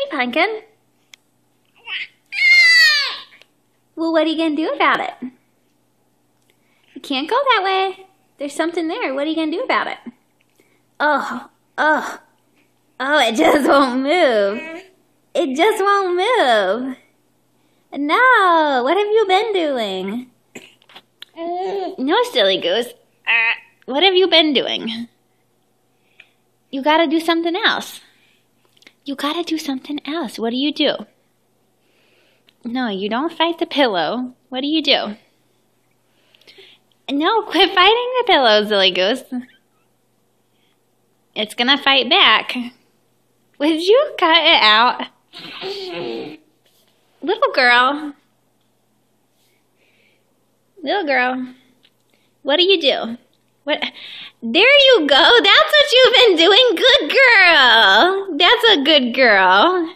Pumpkin. Well, what are you going to do about it? You can't go that way. There's something there. What are you going to do about it? Oh, it just won't move. It just won't move. No, what have you been doing? No, silly goose. What have you been doing? You gotta do something else. You gotta do something else. What do you do? No, you don't fight the pillow. What do you do? No, quit fighting the pillow, silly goose. It's gonna fight back. Would you cut it out? Little girl. Little girl. What do you do? What? There you go. That's what you've been doing. Good girl. That's a good girl.